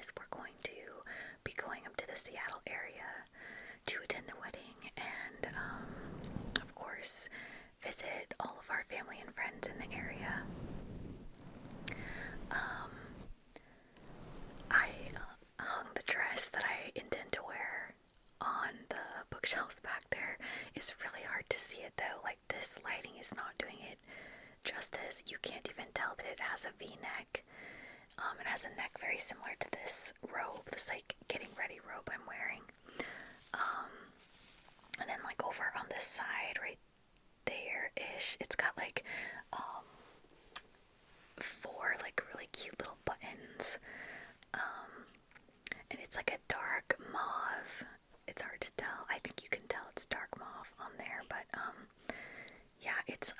is we're going to be going up to the Seattle area to attend the wedding and, of course, visit all of our family and friends in the area. I hung the dress that I intend to wear on the bookshelves back there. It's really hard to see it though, like this lighting is not doing it justice. You can't even tell that it has a V-neck. It has a neck very similar to this robe, this like getting ready robe I'm wearing. And then like over on this side right there-ish, it's got like 4 like really cute little buttons. And it's like a dark mauve. It's hard to tell. I think you can tell it's dark mauve on there, but yeah, it's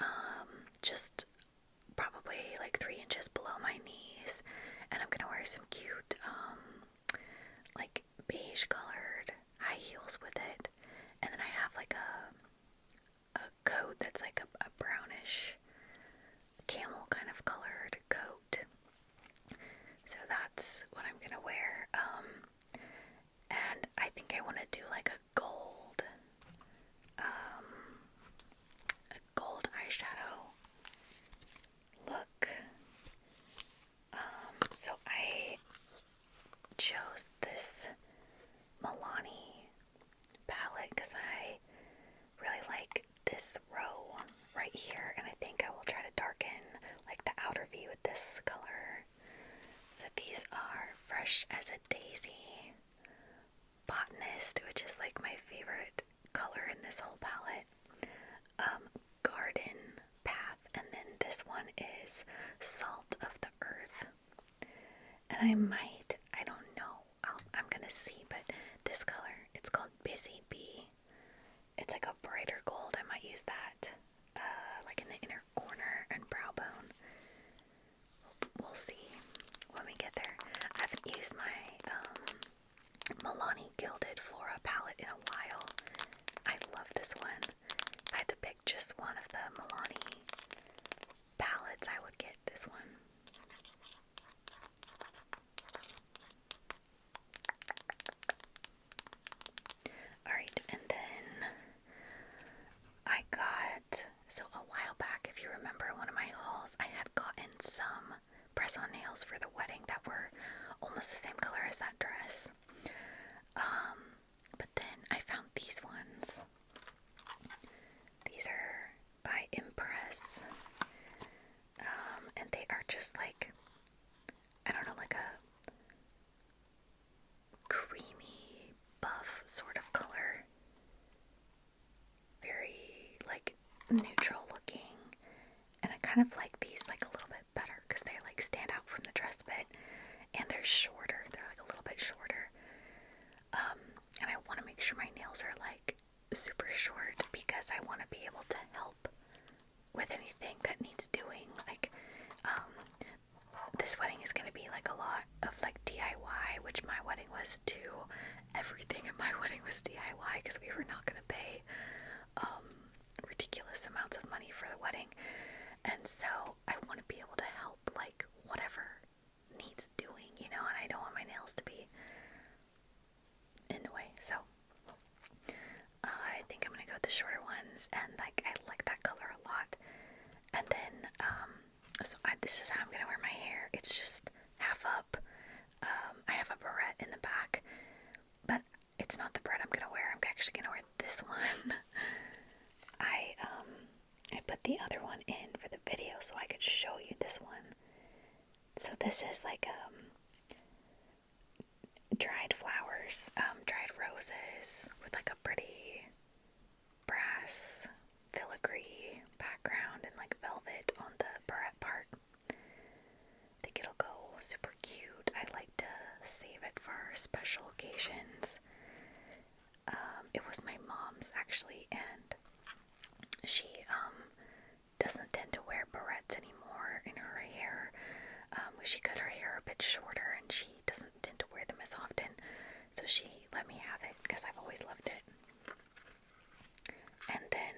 just probably like 3 inches below my knees, and I'm gonna wear some cute like beige colored high heels with it, and then I have like a coat that's like a brownish camel kind of colored coat. So that's what I'm gonna wear. And I think I want to do like a gold eyeshadow look. So I chose this Milani palette because I really like this row right here, and I think I will try to darken like the outer V with this color. So these are Fresh as a Daisy Botanist, which is like my favorite color in this whole palette. Garden Path, and then this one is Salt of the Earth. And I don't know, I'm gonna see, but this color, it's called Busy Bee. It's like a brighter gold. I might use that, like in the inner corner and brow bone. We'll see when we get there. I haven't used my Milani Gilded Flora palette in a while. I love this one. If I had to pick just one of the Milani palettes, I would get this one. Alright, and then I got, so a while back, if you remember one of my hauls, I had gotten some press-on nails for the wedding that were almost the same color as that dress. But then I found these ones. These are by Impress. And they are just like, I don't know, like a creamy buff sort of color. Very like neutral looking. And I kind of like these like a little bit better because they like stand out from the dress bit. And they're shorter. They're like a little bit shorter. And I want to make sure my nails are like super short because I want to be able to help with anything that needs doing. Like, this wedding is going to be like a lot of like DIY, which my wedding was too. Everything in my wedding was DIY because we were not going to pay ridiculous amounts of money for the wedding. And so I want to be able to help like whatever needs doing, you know, and I don't want my nails to be in the way. So I think I'm gonna go with the shorter ones, and like I like that color a lot. And then this is how I'm gonna wear my hair. It's just half up. I have a barrette in the back, but it's not the barrette I'm gonna wear. I'm actually gonna wear this one. I put the other one in for the video so I could show you this one. So this is like dried flowers, dried roses with like a pretty brass filigree background and like velvet on the barrette part. I think it'll go super cute. I like to save it for special occasions. It was my mom's actually, and she doesn't tend to wear barrettes anymore in her hair. She cut her hair a bit shorter and she doesn't tend to wear them as often, so she let me have it because I've always loved it. And then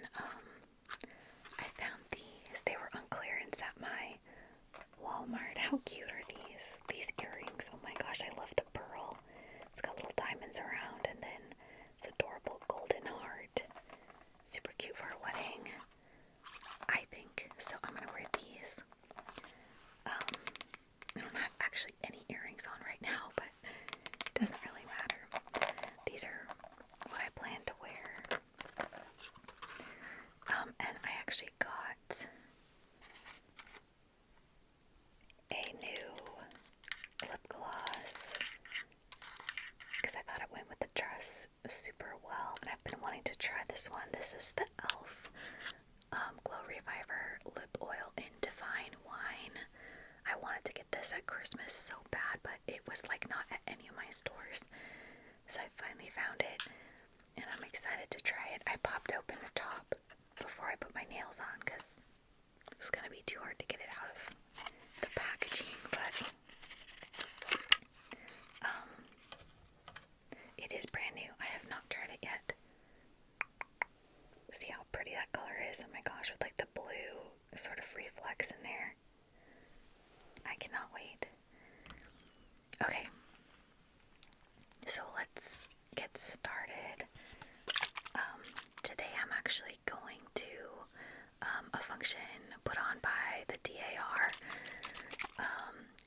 I found these. They were on clearance at my Walmart. How cute are these? These earrings. Oh my gosh, I love the pearl this is the e.l.f. Glow Reviver Lip Oil in Divine Wine. I wanted to get this at Christmas so bad, but it was like not at any of my stores. So I finally found it, and I'm excited to try it. I popped open the top before I put my nails on because it was going to be too hard to get it out of the packaging, but it is brand new. I have not tried it yet. See how pretty that color is? Oh my gosh, with like the blue sort of reflex in there. I cannot wait. Okay, so let's get started. Today I'm actually going to a function put on by the DAR.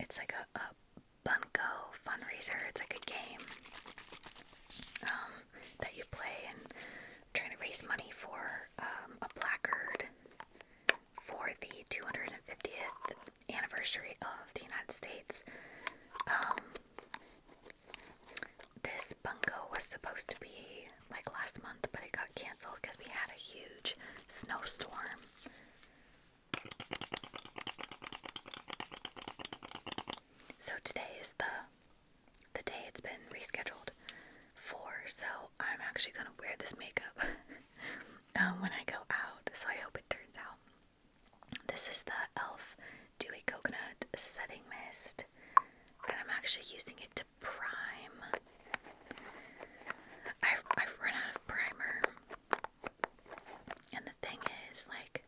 It's like a Bunko fundraiser. It's like a game that you play and trying to raise money for a placard for the 250th anniversary of the United States. This Bunko was supposed to be like last month, but it got canceled because we had a huge snowstorm. So today is the day it's been rescheduled for, so I'm actually going to wear this makeup when I go out, so I hope it turns out. This is the e.l.f. Dewy Coconut Setting Mist, and I'm actually using it to prime. I've run out of primer, and the thing is, like,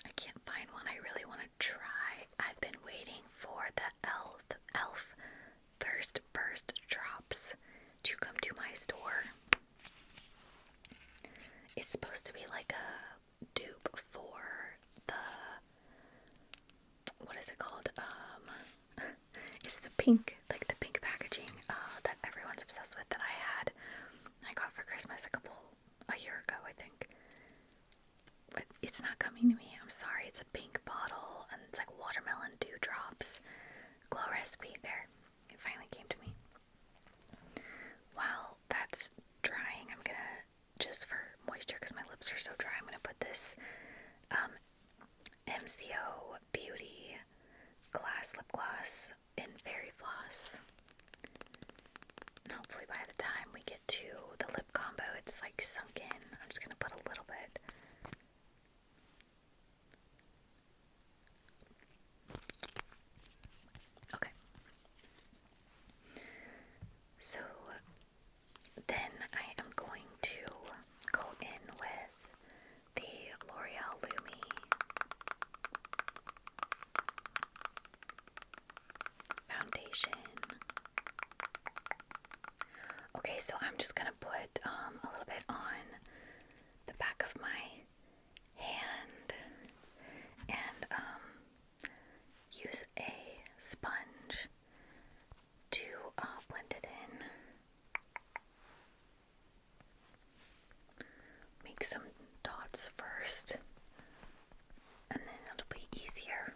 I can't find one I really want to try. I've been waiting for the e.l.f. Thirst Burst Drops to come to my store. It's supposed to be like a dupe for the, what is it called? It's the pink, like the pink packaging that everyone's obsessed with that I got for Christmas a year ago, I think. But it's not coming to me. I'm sorry. It's a pink bottle and it's like watermelon dewdrops. Glow recipe there. It finally came to me. While that's drying, I'm gonna, just for moisture because my lips are so dry, I'm gonna put this MCO Beauty Glass Lip Gloss in Fairy Floss. And hopefully by the time we get to the lip combo, it's like sunk in. I'm just gonna put a little bit. Okay. So then I am going to go in with the L'Oreal Lumi foundation. Okay, so I'm just gonna put a little bit on the back of my hand and use a sponge to blend it in. Make some dots first, and then it'll be easier.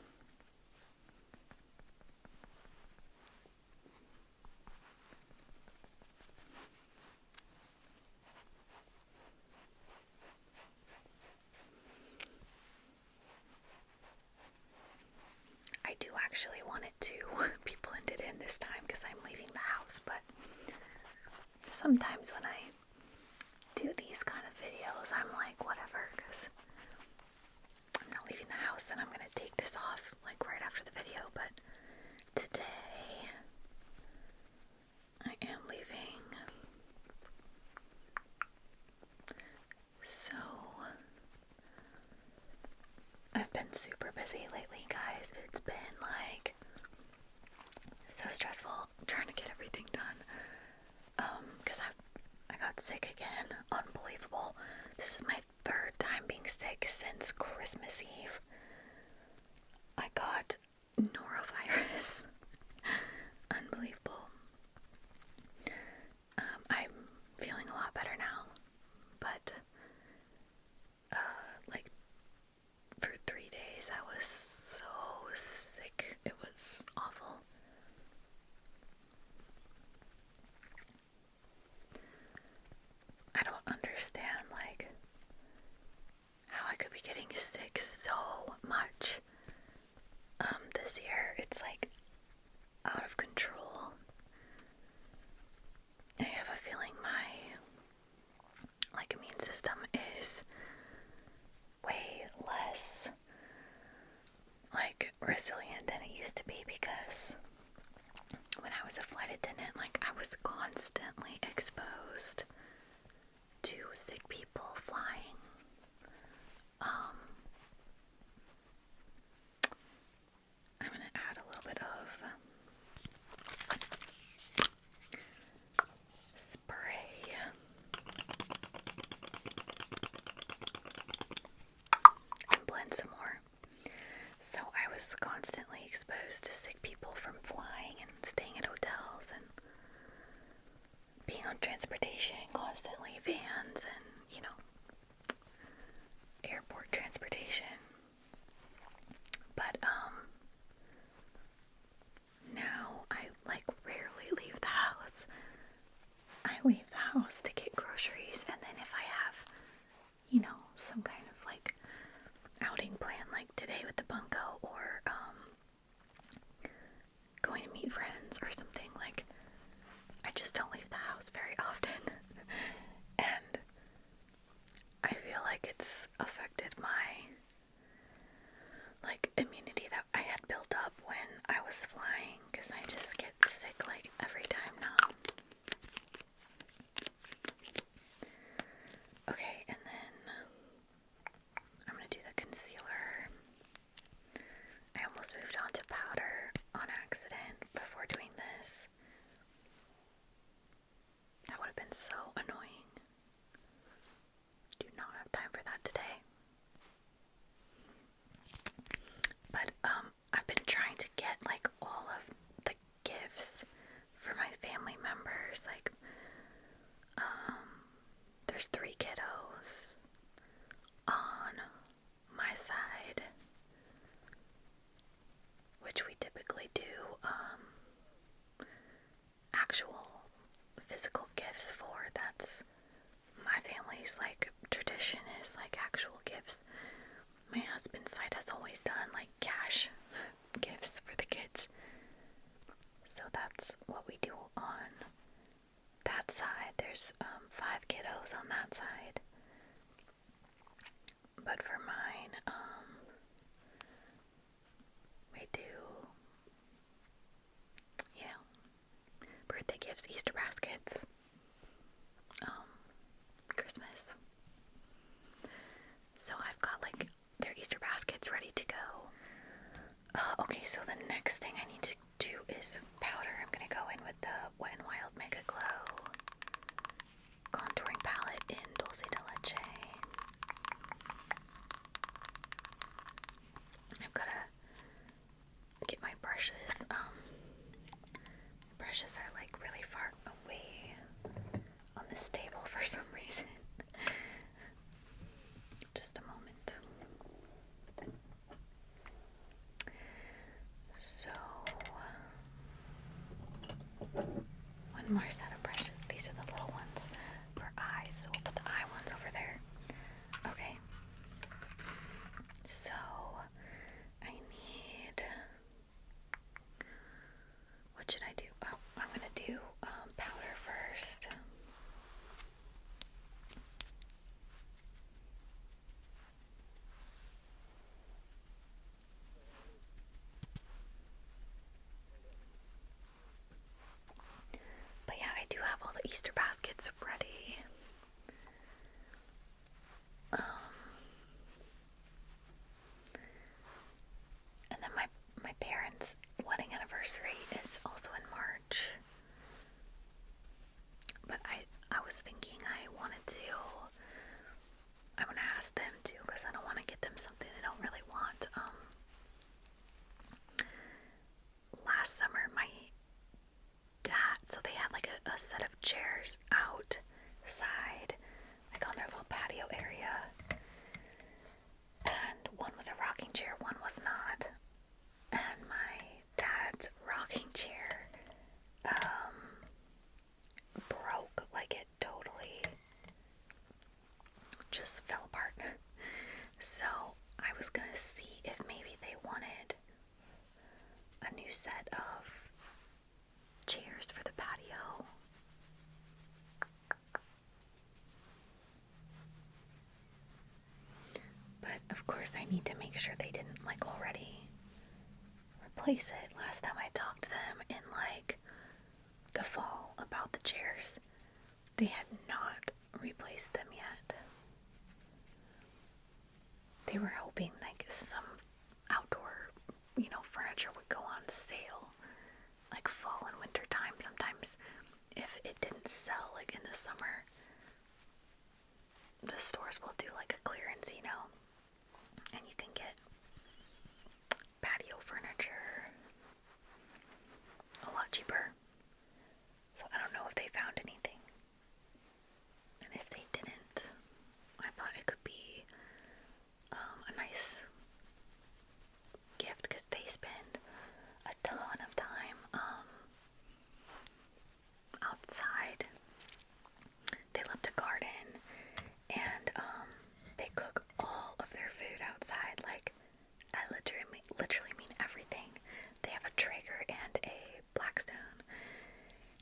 I do actually want it to be blended in this time because I'm leaving the house, but sometimes when I do these kind of videos, I'm like, whatever, because I'm not leaving the house and I'm going to take this off like right after the video, but today I am leaving. So I've been super busy lately, guys. It's been like so stressful trying to get everything done. Because I got sick again. Unbelievable. This is my third time being sick since Christmas Eve. I got norovirus. Unbelievable. I'm feeling a lot better now, but like for 3 days I was so sick. It was awful. I don't understand, like, be getting sick so much this year. It's like out of control. I have a feeling my immune system is way less resilient than it used to be, because when I was a flight attendant, I was constantly exposed to sick people flying. I'm gonna add a little bit of spray. And blend some more. So I was constantly exposed to sick people from flying and staying at hotels and being on transportation, constantly vans and, airport transportation. But now I rarely leave the house. I leave the house to get groceries, and then if I have, some kind of outing plan, like today with the bunko, or going to meet friends or something, I just don't leave the house very often. And I feel like it's affected my immunity that I had built up when I was flying, because I just get sick every time now. Okay, and then I'm gonna do the concealer. I almost moved on to powder on accident before doing this. That would have been so annoying. Do not have time for that today. But I've been trying to get all of the gifts for my family members. There's 3 kiddos on my side, which we typically do actual physical gifts for. That's my family's tradition, is actual gifts. My husband's side has always done cash gifts for the kids. So that's what we do on that side. There's 5 kiddos on that side. But for mine, we do, birthday gifts, Easter baskets, Christmas. So I've got their Easter baskets ready to go. Okay, so the next thing I need to do is powder. I'm gonna go in with the Wet n Wild Mega Glow contouring palette in Dulce de Leche. I've gotta get my brushes. Brushes are really far away on this table for some reason. Just a moment. So, one more set of brushes. These are the little ones for eyes, so we'll put the eye ones over there. Okay. So, I need... What should I do? Oh, I'm gonna do powder first. But yeah, I do have all the Easter baskets ready. And then my parents' wedding anniversary is also in March. But I was thinking I'm gonna ask them too, because I don't want to get them something they don't really want. Last summer my dad, so they had a set of chairs outside, on their little patio area, and one was a rocking chair, one was not. And my dad's rocking chair broke. It totally just fell apart. So set of chairs for the patio. But of course I need to make sure they didn't like already replace it. Last time I talked to them in like the fall about the chairs, they had not replaced them yet. They were hoping like some outdoor, furniture would go on sale like fall and winter time. Sometimes if it didn't sell like in the summer, the stores will do like a clearance, and you can get patio furniture a lot cheaper. So I don't know if they found anything. And if they didn't, I thought it could be a nice gift because they spend a ton of time outside. They love to garden, and they cook all of their food outside. Like, I literally mean everything. They have a Traeger and a Blackstone,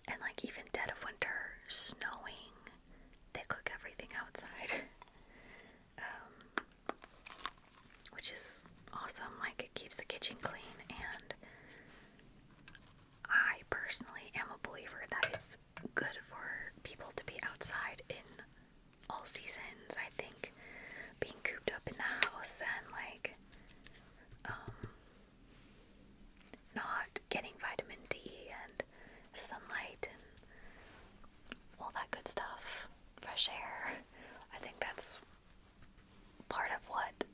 and like even dead of winter, snowing, they cook everything outside, which is awesome. Like, it keeps the kitchen clean, and I personally am a believer that it's good for people to be outside in all seasons. I think being cooped up in the house and like not getting vitamin D and sunlight and all that good stuff, fresh air, I think that's part of what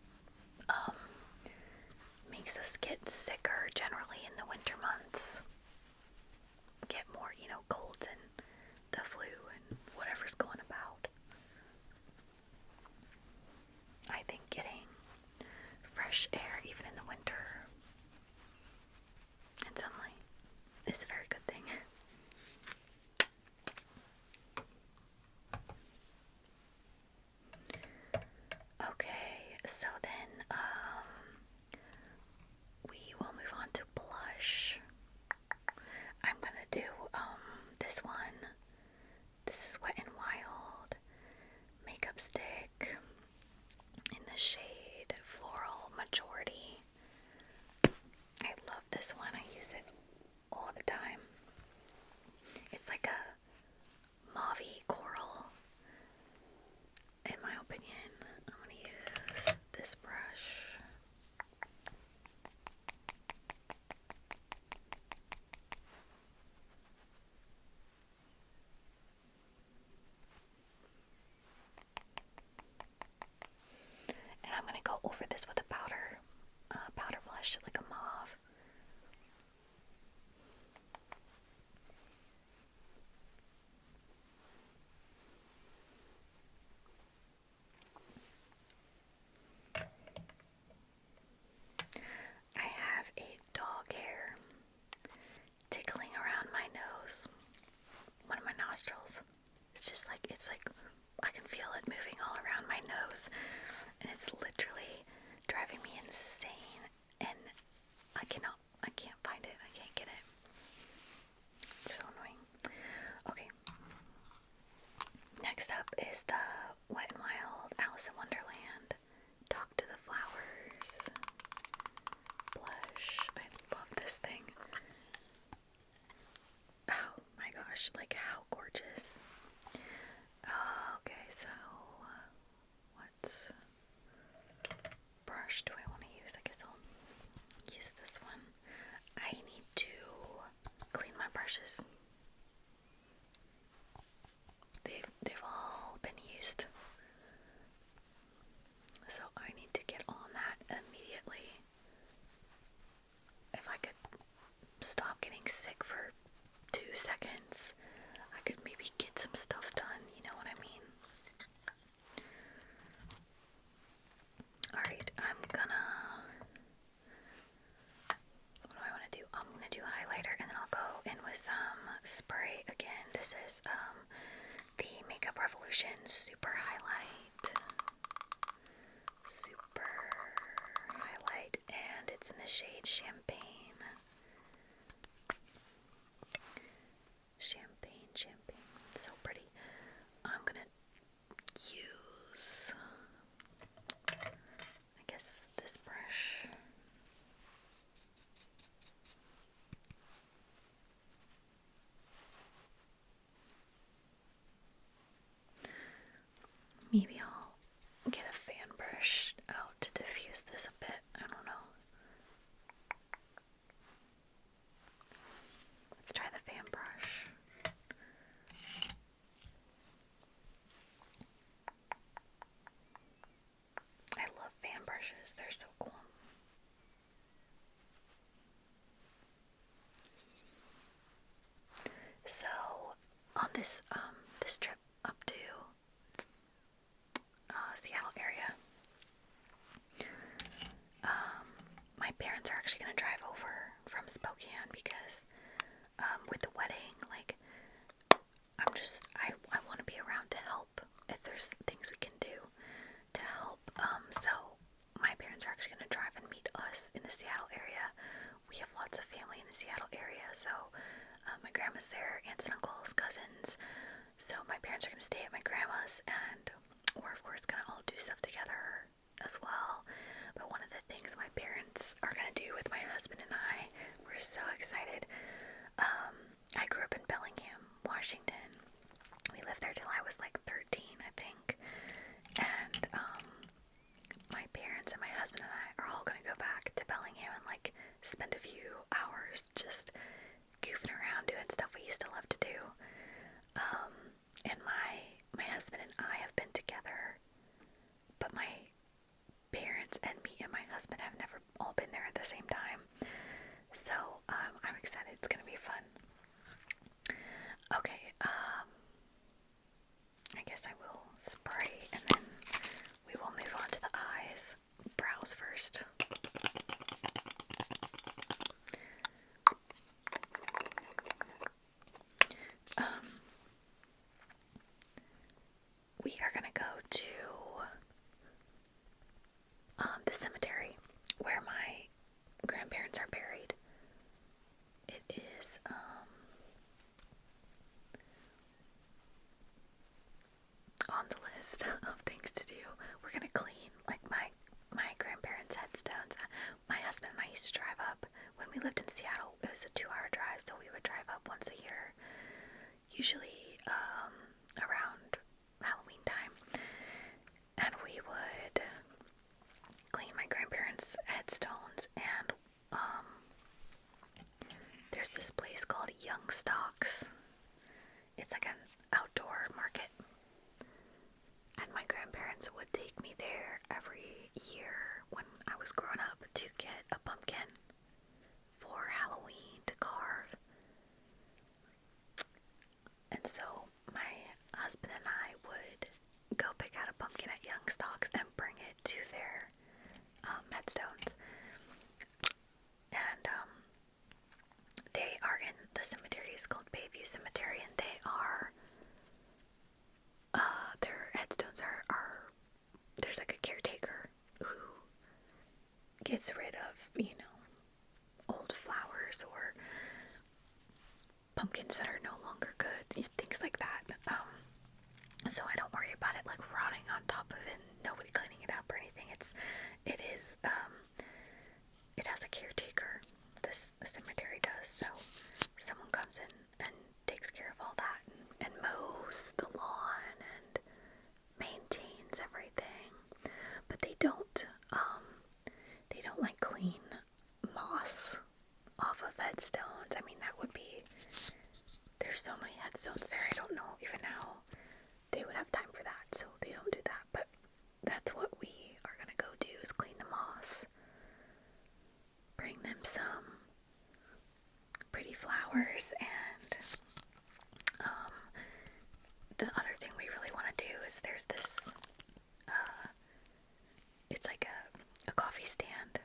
makes us get sicker generally in the winter months. Get more, colds and the flu and whatever's going about. I think getting fresh air even in the winter and sunlight is a very good thing. Okay, so then we will move on to blush. I'm gonna do this one. This is Wet n Wild makeup stick in the shade Floral Majority. I love this one. I use it all the time. It's like a mauvey coral, in my opinion. I'm gonna use this brush. And I'm gonna go over this with a powder blush, like a mauve. I have a dog hair tickling around my nose, one of my nostrils. It's like I can feel it moving all around my nose, and it's literally driving me insane, and I can't find it. I can't get it. It's so annoying. Okay. Next up is the Wet n Wild Alice in Wonderland Talk to the Flowers blush. I love this thing. Oh my gosh, like how gorgeous. Okay, so what brush do I want to use? I guess I'll use this one. I need to clean my brushes. They've all been used. So I need to get on that immediately. If I could stop getting sick for 2 seconds, I could maybe get some stuff done, you know what I mean? Alright, what do I want to do? I'm going to do highlighter, and then I'll go in with some spray again. This is the Makeup Revolution Super Highlight. Super Highlight, and it's in the shade Champagne. this trip up to Seattle area. My parents are actually going to drive over from Spokane because with the wedding, like, I want to be around to help if there's things we can do to help. So my parents are actually going to drive and meet us in the Seattle area. We have lots of family in the Seattle area, so my grandma's there, aunts and uncles, cousins. So my parents are going to stay at my grandma's, and we're of course going to all do stuff together as well. But one of the things my parents are going to do with my husband and I, we're so excited. I grew up in Bellingham, Washington. We lived there till I was like 13, I think. And my parents and my husband and I are all going to go back to Bellingham and like spend a few hours just goofing around doing stuff we used to love to do. And my husband and I have been together, but my parents and me and my husband have never all been there at the same time. So I'm excited. It's gonna be fun. Okay, I guess I will spray and then we will move on to the eyes. Brows first. We are gonna go to the cemetery where my grandparents are buried. It is on the list of things to do. We're gonna clean like my grandparents' headstones. My husband and I used to drive up when we lived in Seattle. It was a 2-hour drive, so we would drive up once a year, usually around Halloween time, and we would clean my grandparents' headstones. And there's this place called Young Stocks. It's like an outdoor market, and my grandparents would take me there every year when I was growing up to get a pumpkin for Halloween to carve. And so my husband and I would go pick out a pumpkin at Young Stocks and bring it to their headstones. And they are in the cemetery. It's called Bayview Cemetery, and they are their headstones are there's like a caretaker who gets rid of, old flowers or pumpkins that are no longer good, things like that. So I don't worry about it like rotting on top of it and nobody cleaning it up or anything. It has a caretaker. The cemetery does. So someone comes in and takes care of all that and mows the lawn and maintains everything. But they don't like clean moss off of headstones. I mean, there's so many headstones there. I don't know even how they would have time for that, so they don't do that. But that's what we are gonna go do, is clean the moss, bring them some pretty flowers, and the other thing we really want to do is there's this it's like a coffee stand,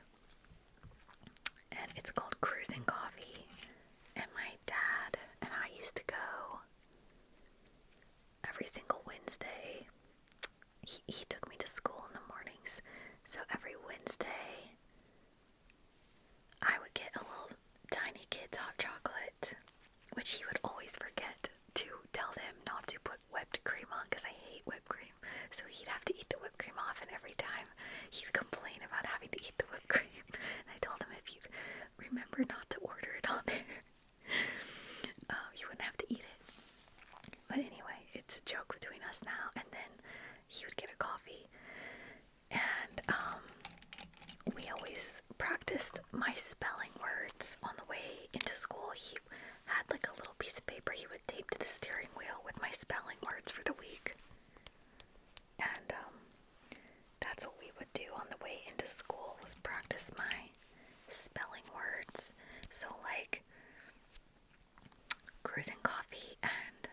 and it's called Cruising Coffee, and my dad and I used to go every single Wednesday. He took me to school in the mornings, so every Wednesday I would get a little tiny kid's hot chocolate, which he would always forget to tell them not to put whipped cream on, because I hate whipped cream. So he'd have to eat the whipped cream off, and every time he'd complain about having to eat the whipped cream. And I told him, if you remember not to order it on there, you wouldn't have to eat it. But anyway, it's a joke between us now. And then he would get a coffee, and we always practiced my spelling words on the way into school. He had like a little piece of paper he would tape to the steering wheel with my spelling words for the week. And that's what we would do on the way into school, was practice my spelling words. So like Cruising Coffee and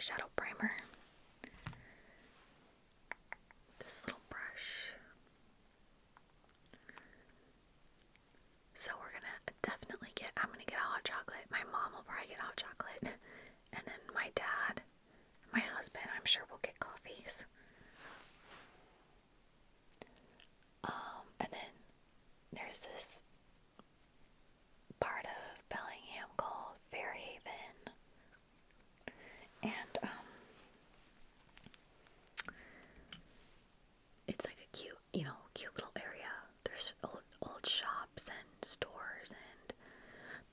eyeshadow primer. This little brush. So we're gonna definitely I'm gonna get a hot chocolate. My mom will probably get hot chocolate. And then my dad, my husband, I'm sure will get coffees. And then there's this part of Bellingham called Fairhaven. And it's like a cute, cute little area. There's old shops and stores, and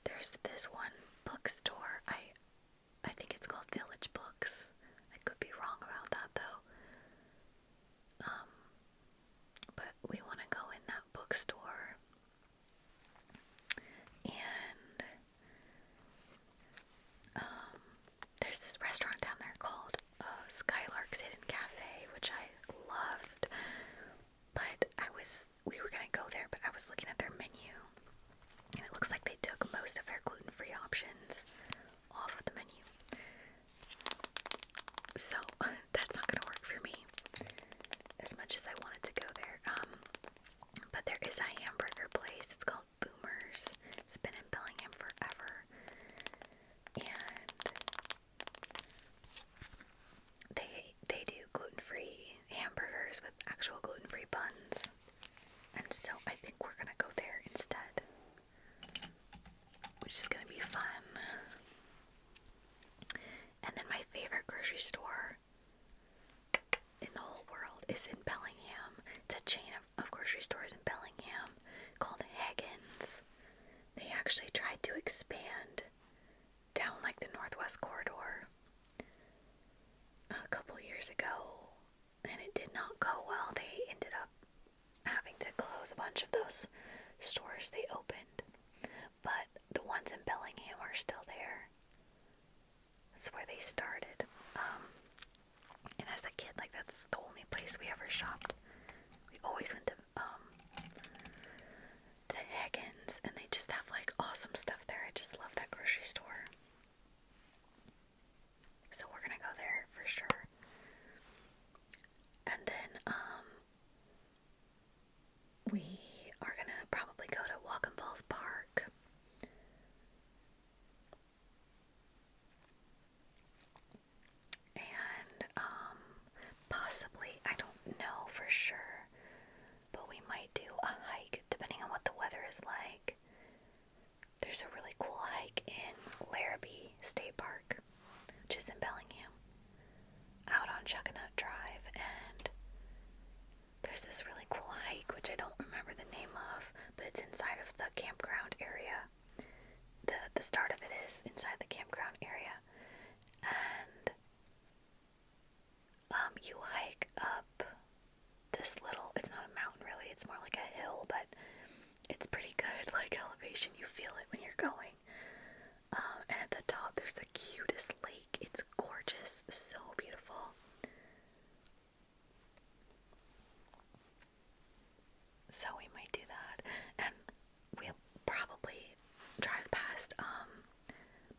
there's this one bookstore. I think it's called Village Books. I could be wrong about that though. But we want to go in that bookstore. And there's this restaurant down there called Skylark's Hidden Cafe, which I loved. But we were gonna go there, but I was looking at their menu, and it looks like they took most of their gluten-free options off of the menu. So that's not gonna work for me, as much as I wanted to go there. But there is a hamburger place. It's called Boomers. It's been in Bellingham forever, and they do gluten-free hamburgers with actual gluten-free buns. And so I think we're gonna go there instead, which is gonna be fun. And then my favorite grocery store in the whole world is in Bellingham. It's a chain of grocery stores in Bellingham called Hagen's. They actually tried to expand down like the Northwest Corridor a couple years ago, and it did not go well. They ended up having to close a bunch of those stores they opened, but the ones in Bellingham are still there. That's where they started. And as a kid, like, that's the only place we ever shopped. We always went to Hagen's, and they just have like awesome stuff there. I just love that grocery store. So we're gonna go there for sure. And then we are gonna probably go to Walken Falls Park. And possibly, I don't know for sure, but we might do a hike depending on what the weather is like. There's a really cool hike in Larrabee State Park, which is in Bellingham, out on Chuckanut Drive, and there's this really cool hike, which I don't remember the name of, but it's inside of the campground area. The start of it is inside the campground area, and you hike up this little, it's not a mountain really, it's more like a hill, but it's pretty good, like, elevation. You feel it when you're going. And at the top there's the cutest lake. It's gorgeous, so beautiful. So we might do that, and we'll probably drive past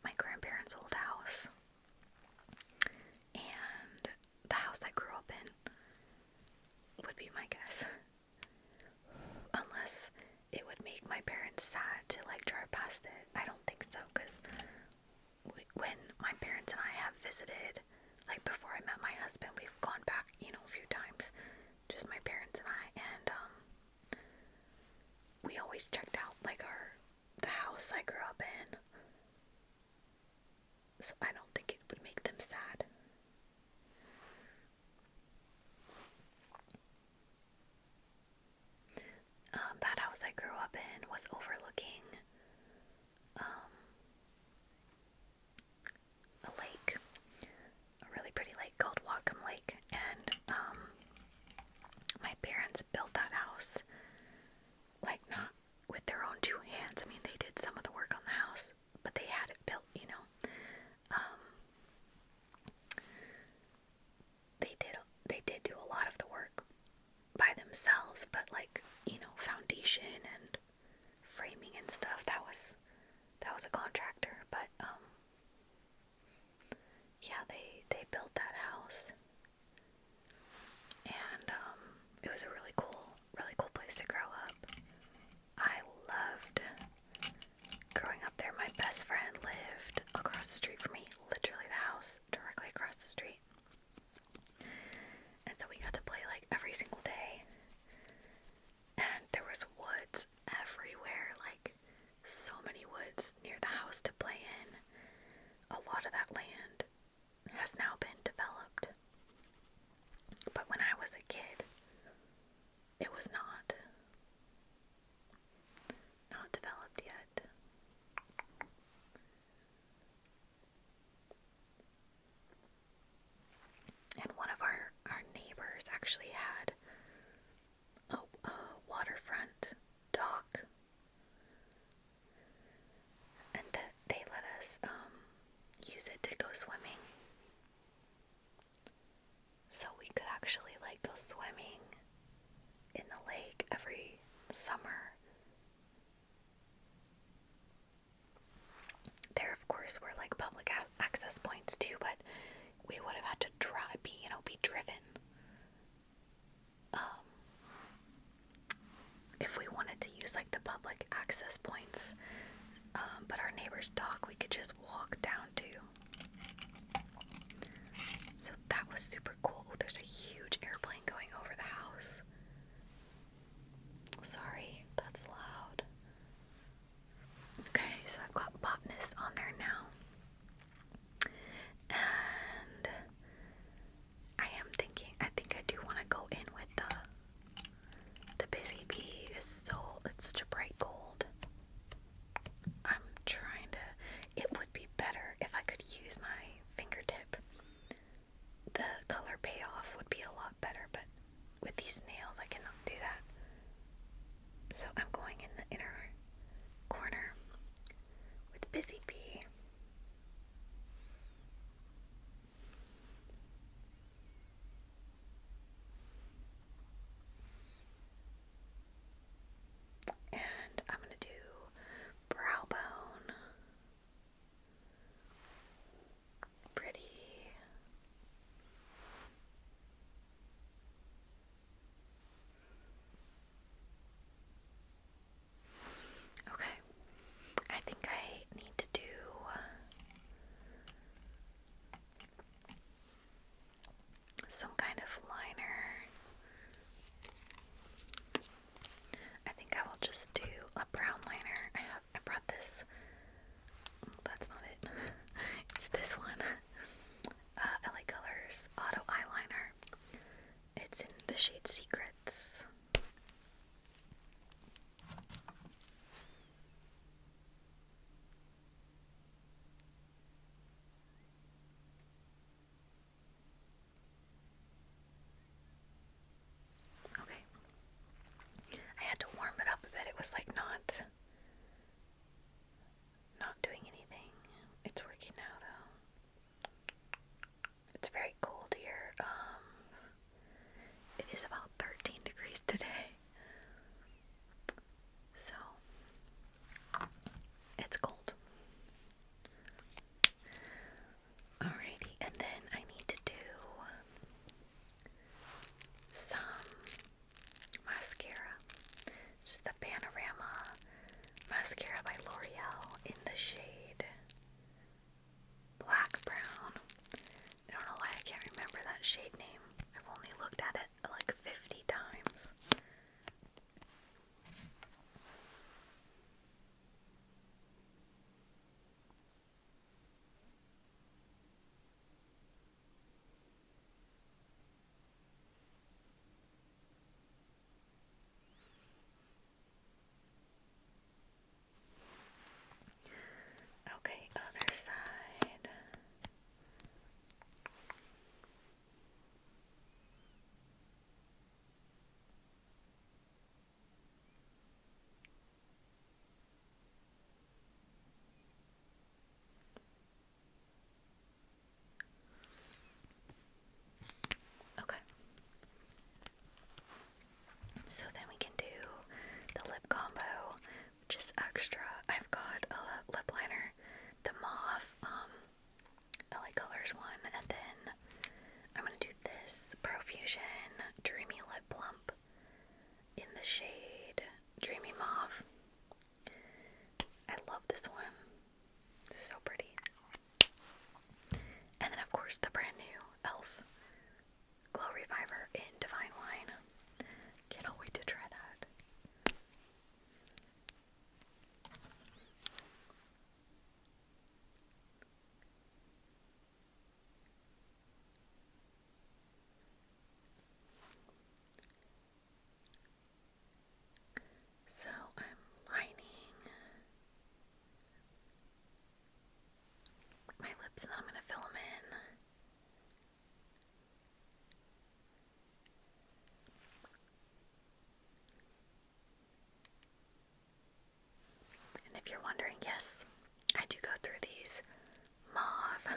my grandparents' old house, and the house I grew up in would be my guess, unless it would make my parents sad to like drive past it. I don't think so, because when my parents and I have visited, like before I met my husband, we've gone back, a few times, just my parents and I, and we always checked out like the house I grew up in. So I don't think it would make them sad. That house I grew up in was overlooking a lake, a really pretty lake called Whatcom Lake, and my parents built that house, like, not with their own two hands. I mean, they did some of the work on the house, but they had it built, they did do a lot of the work by themselves, but like, foundation and framing they built that house. And it was a really cool place to grow up. I loved growing up there. My best friend lived across the street from me, literally the house directly across the street. And so we got to play like every single day. And there was woods everywhere, like so many woods near the house to play in. A lot of that land has now been developed. But when I was a kid, it was not developed yet. And one of our neighbors actually had a waterfront dock, and that they let us use it to go swimming. So we could actually like go swimming in the lake every summer. There, of course, were like public access points too, but we would have had to be driven. If we wanted to use like the public access points, but our neighbor's dock we could just walk down to. So that was super cool. Oh, there's a huge airplane going over the house. Sorry, that's loud. Okay, so I've got botanist on there now. And I think I do want to go in with the busy bee. It's such a bright gold. It would be better if I could use my fingertip. The color payoff would be a lot better, but with these nails I cannot do that. So I'm going in the inner corner with busy bee. And I'm going to do brow bone. Pretty. Okay. I think I need to do some kind of liner. I think I will just do a brown liner. I brought this. That's not it. It's this one. LA Colors Auto Eyeliner. It's in the shade Secrets. Okay. I had to warm it up a bit. It was like not doing anything. It's working now though. It's very cold here. It is about 13 degrees today. So it's cold. Alrighty, and then I need to do some mascara. This is the Panorama mascara by L'Oreal in the shade Black Brown. I don't know why I can't remember that shade name. I've only looked at it like 50 times. Okay, other side. this Profusion Dreamy Lip Plump in the shade Dreamy Mauve. I love this one. So pretty. And then of course the brand new e.l.f. Glow Reviver in Divine Wine. Cannot wait to try that. So I'm lining my lips and then I'm going to fill them in. And if you're wondering, yes, I do go through these mauve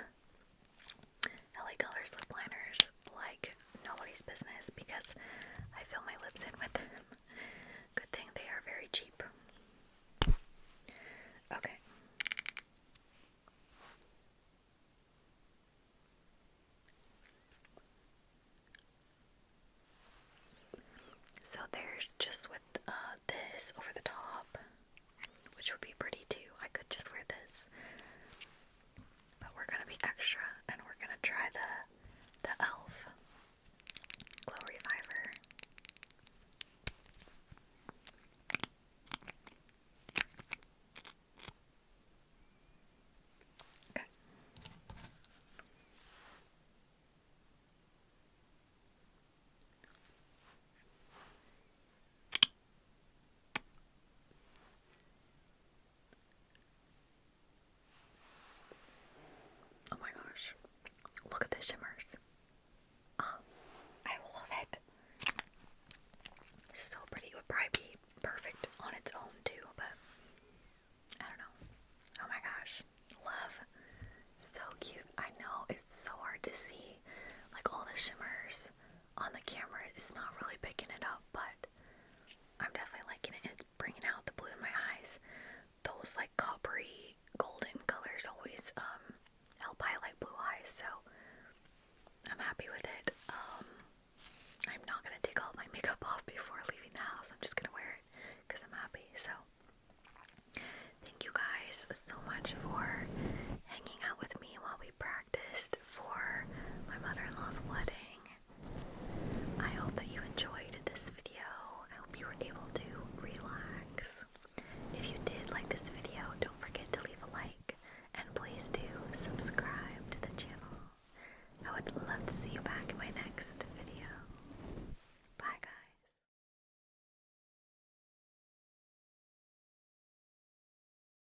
LA Colors lip liners like nobody's business because I fill my lips in with them. Good thing they are very cheap. Okay. So there's just with this over the top, which would be pretty too. I could just wear this. But we're gonna be extra and we're gonna try the e.l.f. Glow Reviver. Okay. Oh my gosh. Look at the shimmers. Oh, I love it. So pretty. It would probably be perfect on its own too, but I don't know. Oh my gosh. Love. So cute. I know it's so hard to see like all the shimmer